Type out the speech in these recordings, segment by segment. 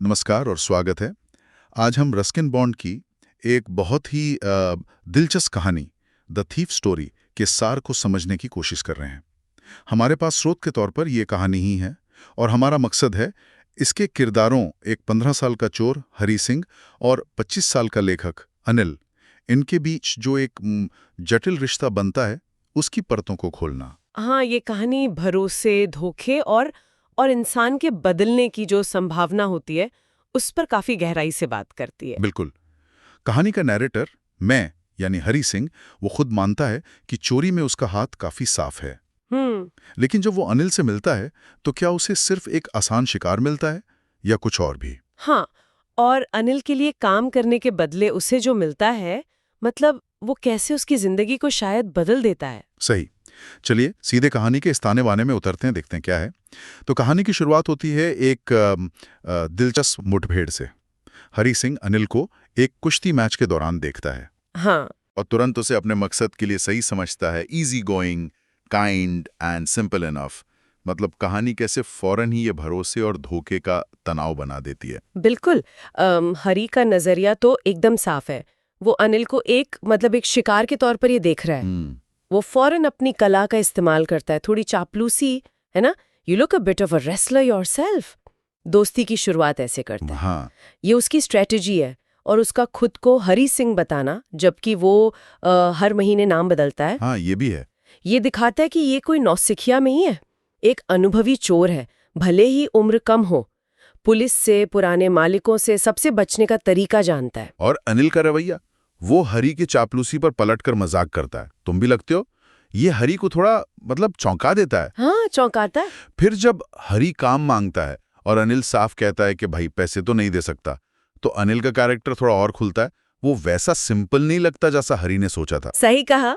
नमस्कार और स्वागत है। आज हम रस्किन बॉन्ड की एक बहुत ही दिलचस्प कहानी द थीफ स्टोरी के सार को समझने की कोशिश कर रहे हैं। हमारे पास स्रोत के तौर पर यह कहानी ही है और हमारा मकसद है इसके किरदारों, एक 15 साल का चोर हरी सिंह और 25 साल का लेखक अनिल, इनके बीच जो एक जटिल रिश्ता बनता है उसकी परतों को खोलना। हाँ, ये कहानी भरोसे, धोखे और इंसान के बदलने की जो संभावना होती है, उस पर काफी गहराई से बात करती है। बिल्कुल। कहानी का नैरेटर मैं यानी हरी सिंह वो खुद मानता है कि चोरी में उसका हाथ काफी साफ है। हम्म। लेकिन जब वो अनिल से मिलता है तो क्या उसे सिर्फ एक आसान शिकार मिलता है या कुछ और भी? हाँ, और अनिल के लिए काम करने के बदले उसे जो मिलता है, मतलब वो कैसे उसकी जिंदगी को शायद बदल देता है। सही। चलिए सीधे कहानी के इस ताने बाने में उतरते हैं, देखते हैं क्या है। तो कहानी की शुरुआत होती है एक दिलचस्प मुठभेड़ से। हरी सिंह अनिल को एक कुश्ती मैच के दौरान देखता है हाँ। और तुरंत उसे अपने मकसद के लिए सही समझता है। Easy going, kind and simple enough. मतलब कहानी कैसे फौरन ही ये भरोसे और धोखे का तनाव बना देती है। बिल्कुल। हरी का नजरिया तो एकदम साफ है। वो अनिल को एक शिकार के तौर पर ये देख रहा है। वो फौरन अपनी कला का इस्तेमाल करता है, थोड़ी चापलूसी, है ना। You look a bit of a wrestler yourself. दोस्ती की शुरुआत ऐसे करता है। हाँ। ये उसकी स्ट्रेटजी है। और उसका खुद को हरी सिंह बताना, जबकि वो हर महीने नाम बदलता है, हाँ, ये भी है। ये दिखाता है कि ये कोई नौसिखिया में ही है, एक अनुभवी चोर है, भले ही उम्र कम हो। पुलिस से, पुराने मालिकों से, सबसे बचने का तरीका जानता है। और अनिल का रवैया, वो हरी की चापलूसी पर पलटकर मजाक करता है। तुम भी लगते हो। ये हरी को थोड़ा चौंका देता है। हाँ, चौंकाता है। फिर जब हरी काम मांगता है और अनिल साफ कहता है कि भाई पैसे तो नहीं दे सकता, तो अनिल का कैरेक्टर थोड़ा और खुलता है। वो वैसा सिंपल नहीं लगता जैसा हरी ने सोचा था। सही कहा।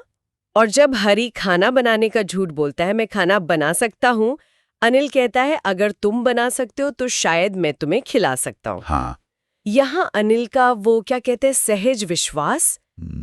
और जब हरी खाना बनाने का झूठ बोलता है, मैं खाना बना सकता हूँ, अनिल कहता है अगर तुम बना सकते हो तो शायद मैं तुम्हें खिला सकता हूँ। हाँ। यहाँ अनिल का वो क्या कहते हैं, सहज विश्वास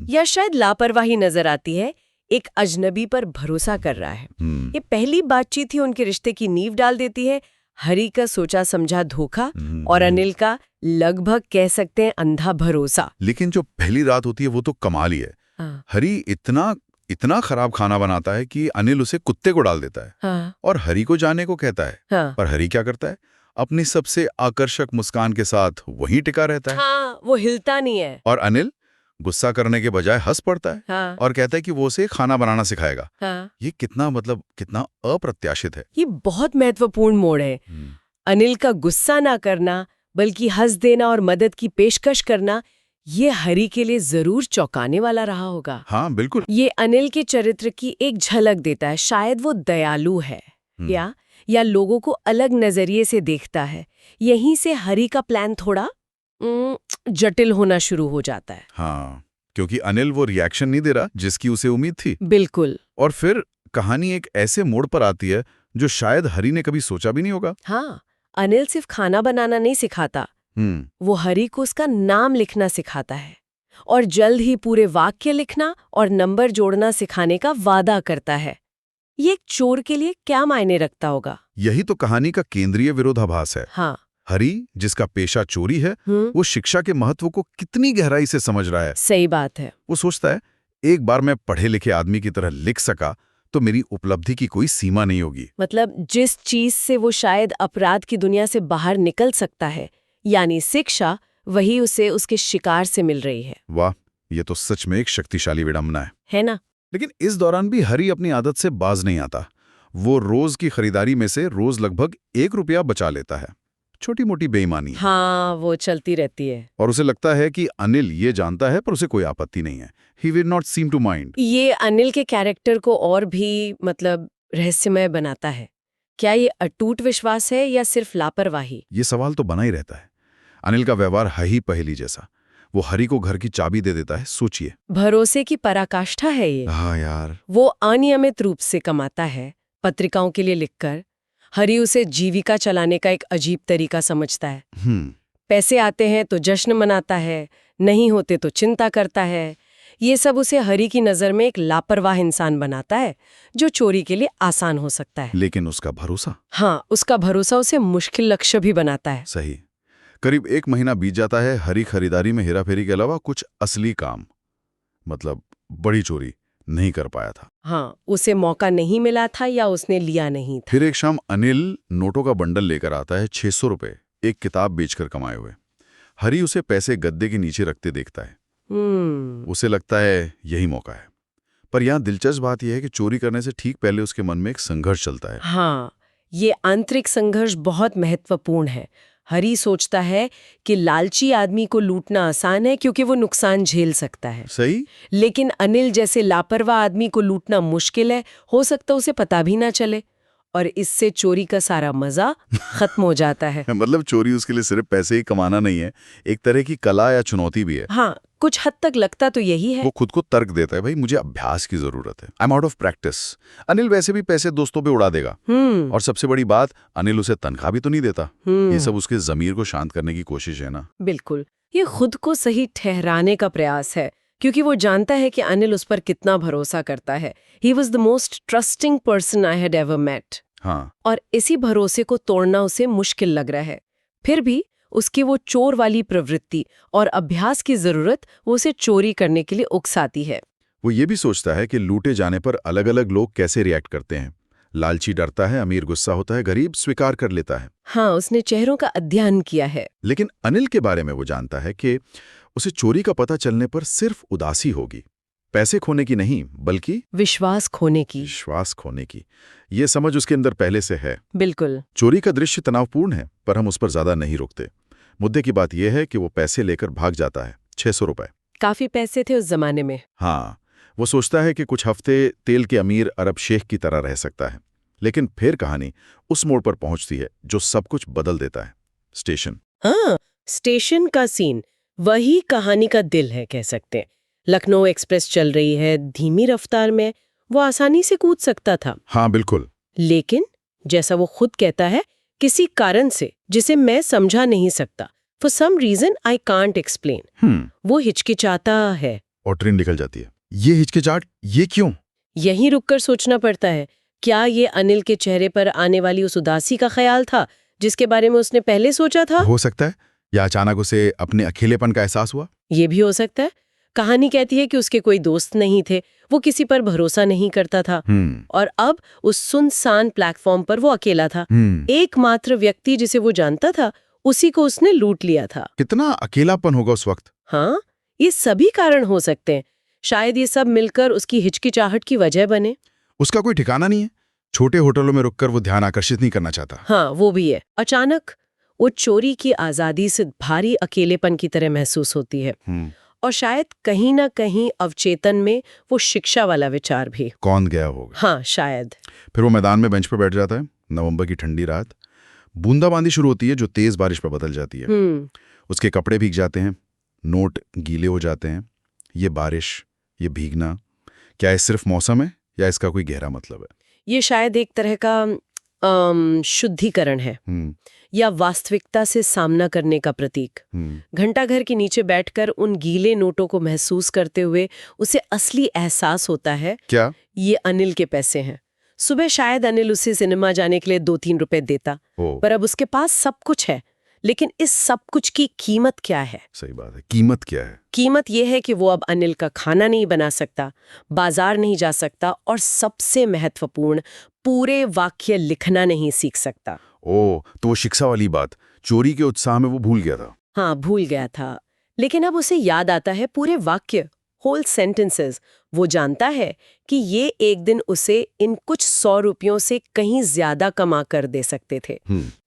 या शायद लापरवाही नजर आती है। एक अजनबी पर भरोसा कर रहा है। ये पहली बातचीत ही उनके रिश्ते की नींव डाल देती है। हरी का सोचा समझा धोखा और अनिल का लगभग कह सकते हैं अंधा भरोसा। लेकिन जो पहली रात होती है वो तो कमाल ही है। हाँ। हरी इतना इतना खराब खाना बनाता है कि अनिल उसे कुत्ते को डाल देता है। हाँ। और हरी को जाने को कहता है। हाँ। पर हरी क्या करता है? अपनी सबसे आकर्षक मुस्कान के साथ वहीं टिका रहता है। हाँ, वो हिलता नहीं है। और अनिल गुस्सा करने के बजाय हंस पड़ता है। हाँ। और कहता है कि वो उसे खाना बनाना सिखाएगा। हाँ। ये कितना अप्रत्याशित है। ये बहुत महत्वपूर्ण मोड़ है। अनिल का गुस्सा ना करना, बल्कि हंस देना और मदद की पेशकश करना, ये हरी के लिए जरूर चौंकाने वाला रहा होगा। हाँ, बिल्कुल। ये अनिल के चरित्र की एक झलक देता है। शायद वो दयालु है या लोगों को अलग नजरिए से देखता है। यहीं से हरी का प्लान थोड़ा जटिल होना शुरू हो जाता है। हाँ, क्योंकि अनिल वो रिएक्शन नहीं दे रहा जिसकी उसे उम्मीद थी। बिल्कुल। और फिर कहानी एक ऐसे मोड़ पर आती है जो शायद हरी ने कभी सोचा भी नहीं होगा। हाँ, अनिल सिर्फ खाना बनाना नहीं सिखाता, वो हरी को उसका नाम लिखना सिखाता है और जल्द ही पूरे वाक्य लिखना और नंबर जोड़ना सिखाने का वादा करता है। ये एक चोर के लिए क्या मायने रखता होगा? यही तो कहानी का केंद्रीय विरोधाभास है। हाँ। हरी, जिसका पेशा चोरी है, वो शिक्षा के महत्व को कितनी गहराई से समझ रहा है। सही बात है। वो सोचता है एक बार मैं पढ़े लिखे आदमी की तरह लिख सका तो मेरी उपलब्धि की कोई सीमा नहीं होगी। मतलब जिस चीज से वो शायद अपराध की दुनिया से बाहर निकल सकता है, यानी शिक्षा, वही उसे उसके शिकार से मिल रही है। वाह, ये तो सच में एक शक्तिशाली विडंबना है ना? लेकिन इस दौरान भी हरी अपनी आदत से बाज नहीं आता। वो रोज की खरीदारी में से रोज लगभग 1 रुपया बचा लेता है। छोटी मोटी बेईमानी। हाँ, वो चलती रहती है। और उसे लगता है कि अनिल ये जानता है पर उसे कोई आपत्ति नहीं है। He will not seem to mind। ये अनिल के कैरेक्टर को और भी रहस्यमय बनाता है। क्या ये अटूट विश्वास है या सिर्फ लापरवाही? ये सवाल तो बना ही रहता है। अनिल का व्यवहार है ही पहेली जैसा। वो हरी को घर की चाबी दे देता है। सोचिए, भरोसे की पराकाष्ठा है ये। हाँ यार। वो अनियमित रूप से कमाता है, पत्रिकाओं के लिए लिखकर। हरी उसे जीविका चलाने का एक अजीब तरीका समझता है। पैसे आते हैं तो जश्न मनाता है, नहीं होते तो चिंता करता है। ये सब उसे हरी की नजर में एक लापरवाह इंसान बनाता है, जो चोरी के लिए आसान हो सकता है। लेकिन उसका भरोसा? हाँ, उसका भरोसा उसे मुश्किल लक्ष्य भी बनाता है। सही। करीब 1 महीना बीत जाता है, हरी खरीदारी में हेराफेरी के अलावा कुछ असली काम, मतलब बड़ी चोरी नहीं कर पाया था। हाँ, उसे मौका नहीं मिला था या उसने लिया नहीं था। फिर एक शाम अनिल नोटों का बंडल लेकर आता है, 600 रुपए, एक किताब बेचकर कमाए हुए। हरी उसे पैसे गद्दे के नीचे रखते देखता है। उसे लगता है यही मौका है। पर यहाँ दिलचस्प बात यह है कि चोरी करने से ठीक पहले उसके मन में एक संघर्ष चलता है। हाँ, ये आंतरिक संघर्ष बहुत महत्वपूर्ण है। हरी सोचता है कि लालची आदमी को लूटना आसान है क्योंकि वो नुकसान झेल सकता है। सही? लेकिन अनिल जैसे लापरवाह आदमी को लूटना मुश्किल है, हो सकता उसे पता भी ना चले, और इससे चोरी का सारा मजा खत्म हो जाता है। मतलब चोरी उसके लिए सिर्फ पैसे ही कमाना नहीं है, एक तरह की कला या चुनौती भी है। हाँ, कुछ हद तक लगता तो यही है। वो खुद को तर्क देता है, भाई मुझे अभ्यास की जरूरत है, I am out of practice. Anil वैसे भी पैसे दोस्तों पे उड़ा देगा, और सबसे बड़ी बात, अनिल उसे तनख्वाह भी तो नहीं देता। ये सब उसके जमीर को शांत करने की कोशिश है ना। बिल्कुल, ये खुद को सही ठहराने का प्रयास है, क्योंकि वो जानता है कि अनिल उस पर कितना भरोसा करता है। He was the most trusting person I had ever met. हाँ, और इसी भरोसे को तोड़ना उसे मुश्किल लग रहा है। फिर भी उसकी वो चोर वाली प्रवृत्ति और अभ्यास की जरूरत वो उसे चोरी करने के लिए उकसाती है। वो ये भी सोचता है कि लूटे जाने पर अलग अलग लोग कैसे रिएक्ट करते हैं। लालची डरता है, अमीर गुस्सा होता है, गरीब स्वीकार कर लेता है। हाँ, उसने चेहरों का अध्ययन किया है। लेकिन अनिल के बारे में वो जानता है कि उसे चोरी का पता चलने पर सिर्फ उदासी होगी, पैसे खोने की नहीं, बल्कि विश्वास खोने की। विश्वास खोने की। ये समझ उसके अंदर पहले से है। बिल्कुल। चोरी का दृश्य तनावपूर्ण है, पर हम उस पर ज्यादा नहीं रुकते। मुद्दे की बात यह है कि वो पैसे लेकर भाग जाता है, 600 रुपए। काफी पैसे थे उस जमाने में। हाँ, वो सोचता है कि कुछ हफ्ते तेल के अमीर अरब शेख की तरह रह सकता है। लेकिन फिर कहानी उस मोड़ पर पहुंचती है जो सब कुछ बदल देता है। स्टेशन। हाँ, स्टेशन का सीन वही कहानी का दिल है, कह सकते हैं। लखनऊ एक्सप्रेस चल रही है धीमी रफ्तार में, वो आसानी से कूद सकता था। हाँ बिल्कुल। लेकिन जैसा वो खुद कहता है, किसी कारण से जिसे मैं समझा नहीं सकता, for some reason I can't explain, वो हिचकिचाता है और ट्रेन निकल जाती है। ये हिचकिचाहट, ये क्यों? यहीं रुककर सोचना पड़ता है, क्या ये अनिल के चेहरे पर आने वाली उस उदासी का ख्याल था जिसके बारे में उसने पहले सोचा था? हो सकता है, या अचानक उसे अपने अकेलेपन का एहसास हुआ। ये भी हो सकता है। कहानी कहती है कि उसके कोई दोस्त नहीं थे, वो किसी पर भरोसा नहीं करता था, और अब उस सुनसान प्लेटफॉर्म पर वो अकेला था। एकमात्र व्यक्ति जिसे वो जानता था, उसी को उसने लूट लिया था। कितना अकेलापन होगा उस वक्त। हाँ, ये सभी कारण हो सकते हैं। शायद ये सब मिलकर उसकी हिचकिचाहट की वजह बने। उसका कोई ठिकाना नहीं है, छोटे होटलों में रुककर वो ध्यान आकर्षित नहीं करना चाहता। हाँ, वो भी है। अचानक वो चोरी की आजादी से भारी अकेलेपन की तरह महसूस होती है, और शायद कहीं ना कहीं अवचेतन में वो शिक्षा वाला विचार भी। कौन गया होगा। हाँ, शायद। फिर वो मैदान में बेंच पर बैठ जाता है। नवंबर की ठंडी रात, बूंदाबांदी शुरू होती है जो तेज बारिश पर बदल जाती है। उसके कपड़े भीग जाते हैं, नोट गीले हो जाते हैं। ये बारिश, ये भीगना, क्या ये सिर्फ मौसम है या इसका कोई गहरा मतलब है? ये शायद एक तरह का शुद्धिकरण है, या वास्तविकता से सामना करने का प्रतीक। घंटाघर के नीचे बैठकर उन गीले नोटों को महसूस करते हुए उसे असली एहसास होता है, क्या ये अनिल के पैसे हैं। सुबह शायद अनिल उसे सिनेमा जाने के लिए 2-3 रुपए देता, पर अब उसके पास सब कुछ है। लेकिन इस सब कुछ की कीमत क्या है? सही बात है, कीमत क्या है? कीमत यह है कि वो अब अनिल का खाना नहीं बना सकता, बाजार नहीं जा सकता, और सबसे महत्वपूर्ण, पूरे वाक्य लिखना नहीं सीख सकता। ओह, तो वो शिक्षा वाली बात चोरी के उत्साह में वो भूल गया था। हाँ, भूल गया था। लेकिन अब उसे याद आता है पूरे वाक्य, होल सेंटेंसेस। वो जानता है कि ये एक दिन उसे इन कुछ 100 रुपयों से कहीं ज्यादा कमा कर दे सकते थे।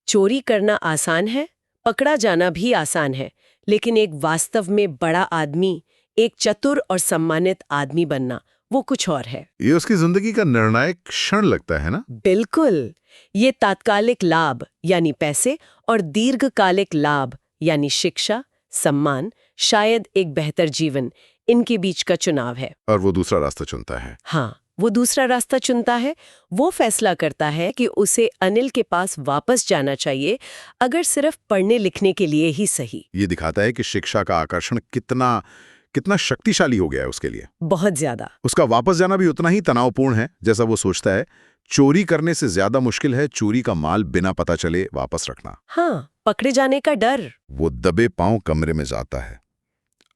चोरी करना आसान है, पकड़ा जाना भी आसान है, लेकिन एक वास्तव में बड़ा आदमी, एक चतुर और सम्मानित आदमी बनना, वो कुछ और है। ये उसकी जिंदगी का निर्णायक क्षण लगता है ना? बिल्कुल। ये तात्कालिक लाभ यानी पैसे और दीर्घकालिक लाभ यानी शिक्षा, सम्मान, शायद एक बेहतर जीवन, इनके बीच का चुनाव है। और वो दूसरा रास्ता चुनता है। हाँ, वो दूसरा रास्ता चुनता है। वो फैसला करता है कि उसे अनिल के पास वापस जाना चाहिए, अगर सिर्फ पढ़ने लिखने के लिए ही सही। ये दिखाता है कि शिक्षा का आकर्षण कितना शक्तिशाली हो गया है उसके लिए। बहुत ज्यादा। उसका वापस जाना भी उतना ही तनावपूर्ण है जैसा वो सोचता है। चोरी करने से ज्यादा मुश्किल है चोरी का माल बिना पता चले वापस रखना। हाँ, पकड़े जाने का डर। वो दबे पांव कमरे में जाता है।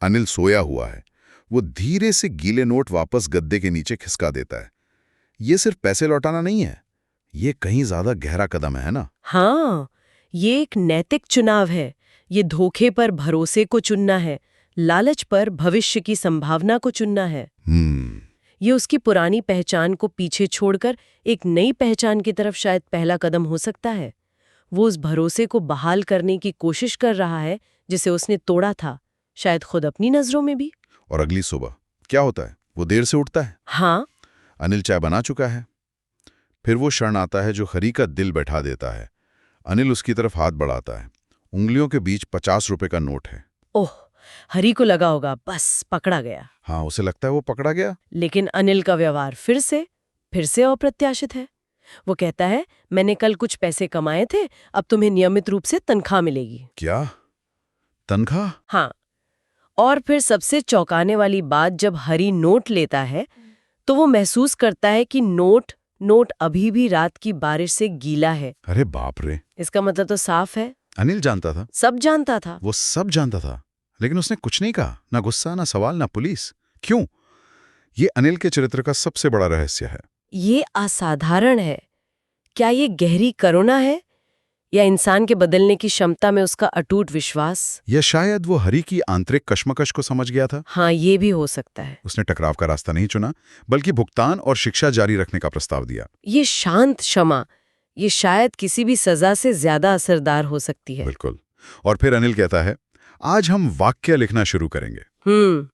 अनिल सोया हुआ है। वो धीरे से गीले नोट वापस गद्दे के नीचे खिसका देता है। ये सिर्फ पैसे लौटाना नहीं है, ये कहीं ज्यादा गहरा कदम है ना। हाँ, ये एक नैतिक चुनाव है। ये धोखे पर भरोसे को चुनना है, लालच पर भविष्य की संभावना को चुनना है। ये उसकी पुरानी पहचान को पीछे छोड़कर एक नई पहचान की तरफ शायद पहला कदम हो सकता है। वो उस भरोसे को बहाल करने की कोशिश कर रहा है जिसे उसने तोड़ा था, शायद खुद अपनी नजरों में भी। और अगली सुबह क्या होता है? वो देर से उठता है। हाँ, अनिल चाय बना चुका है। फिर वो क्षण आता है जो हरी का दिल बैठा देता है। अनिल उसकी तरफ हाथ बढ़ाता है। उंगलियों के बीच 50 रुपए का नोट है। ओह, हरी को लगा होगा बस पकड़ा गया। हाँ, उसे लगता है वो पकड़ा गया। लेकिन अनिल का व्यवहार फिर से अप्रत्याशित है। वो कहता है, मैंने कल कुछ पैसे कमाए थे, अब तुम्हें नियमित रूप से तनख्वाह मिलेगी। क्या? तनख्वाह? हाँ, और फिर सबसे चौंकाने वाली बात, जब हरी नोट लेता है तो वो महसूस करता है कि नोट अभी भी रात की बारिश से गीला है। अरे बाप रे! इसका मतलब तो साफ है, अनिल जानता था। सब जानता था। वो सब जानता था, लेकिन उसने कुछ नहीं कहा। ना गुस्सा, ना सवाल, ना पुलिस। क्यों? ये अनिल के चरित्र का सबसे बड़ा रहस्य है। ये असाधारण है। क्या ये गहरी करुणा है, या इंसान के बदलने की क्षमता में उसका अटूट विश्वास? या शायद वो हरी की आंतरिक कश्मकश को समझ गया था। हाँ, ये भी हो सकता है। उसने टकराव का रास्ता नहीं चुना, बल्कि भुगतान और शिक्षा जारी रखने का प्रस्ताव दिया। ये शांत क्षमा, ये शायद किसी भी सजा से ज्यादा असरदार हो सकती है। बिल्कुल। और फिर अनिल कहता है, आज हम वाक्य लिखना शुरू करेंगे।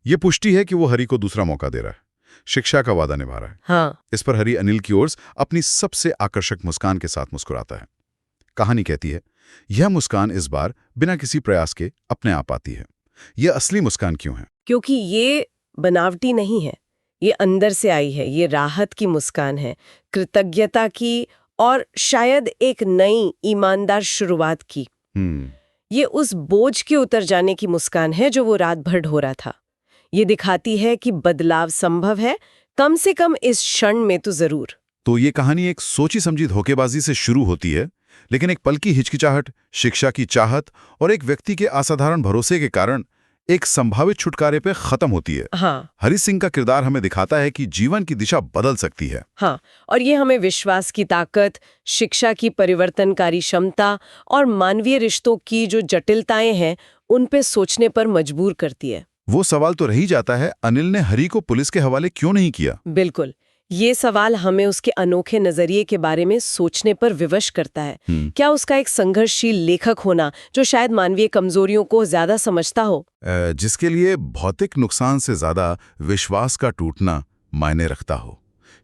ये पुष्टि है कि वो हरी को दूसरा मौका दे रहा है, शिक्षा का वादा निभा रहा है। हाँ, इस पर हरी अनिल की ओर अपनी सबसे आकर्षक मुस्कान के साथ मुस्कुराता है। कहानी कहती है, यह मुस्कान इस बार बिना किसी प्रयास के अपने आप आती है। यह असली मुस्कान क्यों है? क्योंकि ये बनावटी नहीं है, ये अंदर से आई है। ये राहत की मुस्कान है, कृतज्ञता की, और शायद एक नई ईमानदार शुरुआत की। ये उस बोझ के उतर जाने की मुस्कान है जो वो रात भर ढो रहा था। ये दिखाती है कि बदलाव संभव है, कम से कम इस क्षण में तो जरूर। तो ये कहानी एक सोची समझी धोखेबाजी से शुरू होती है, लेकिन एक पल की हिचकिचाहट, शिक्षा की चाहत और एक व्यक्ति के असाधारण भरोसे के कारण एक संभावित छुटकारे पे खत्म होती है। हाँ, हरी सिंह का किरदार हमें दिखाता है कि जीवन की दिशा बदल सकती है। हाँ, और ये हमें विश्वास की ताकत, शिक्षा की परिवर्तनकारी क्षमता और मानवीय रिश्तों की जो जटिलताएं हैं, उन पे सोचने पर मजबूर करती है। वो सवाल तो रही जाता है, अनिल ने हरी को पुलिस के हवाले क्यों नहीं किया? बिल्कुल, ये सवाल हमें उसके अनोखे नजरिए के बारे में सोचने पर विवश करता है। क्या उसका एक संघर्षशील लेखक होना, जो शायद मानवीय कमजोरियों को ज्यादा समझता हो, जिसके लिए भौतिक नुकसान से ज्यादा विश्वास का टूटना मायने रखता हो,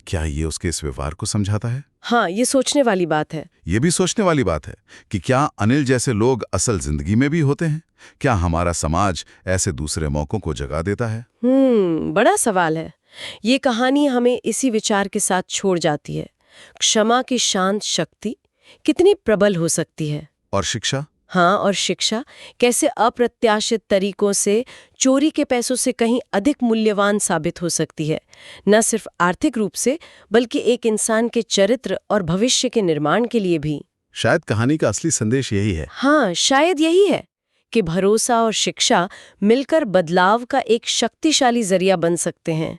क्या ये उसके इस व्यवहार को समझाता है? हाँ, ये सोचने वाली बात है। ये भी सोचने वाली बात है कि क्या अनिल जैसे लोग असल जिंदगी में भी होते हैं? क्या हमारा समाज ऐसे दूसरे मौकों को जगा देता है? बड़ा सवाल है। ये कहानी हमें इसी विचार के साथ छोड़ जाती है। क्षमा की शांत शक्ति कितनी प्रबल हो सकती है। और शिक्षा? हाँ, और शिक्षा कैसे अप्रत्याशित तरीकों से चोरी के पैसों से कहीं अधिक मूल्यवान साबित हो सकती है, न सिर्फ आर्थिक रूप से, बल्कि एक इंसान के चरित्र और भविष्य के निर्माण के लिए भी। शायद कहानी का असली संदेश यही है। हाँ, शायद यही है कि भरोसा और शिक्षा मिलकर बदलाव का एक शक्तिशाली जरिया बन सकते हैं,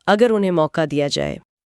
अगर उन्हें मौका दिया जाए।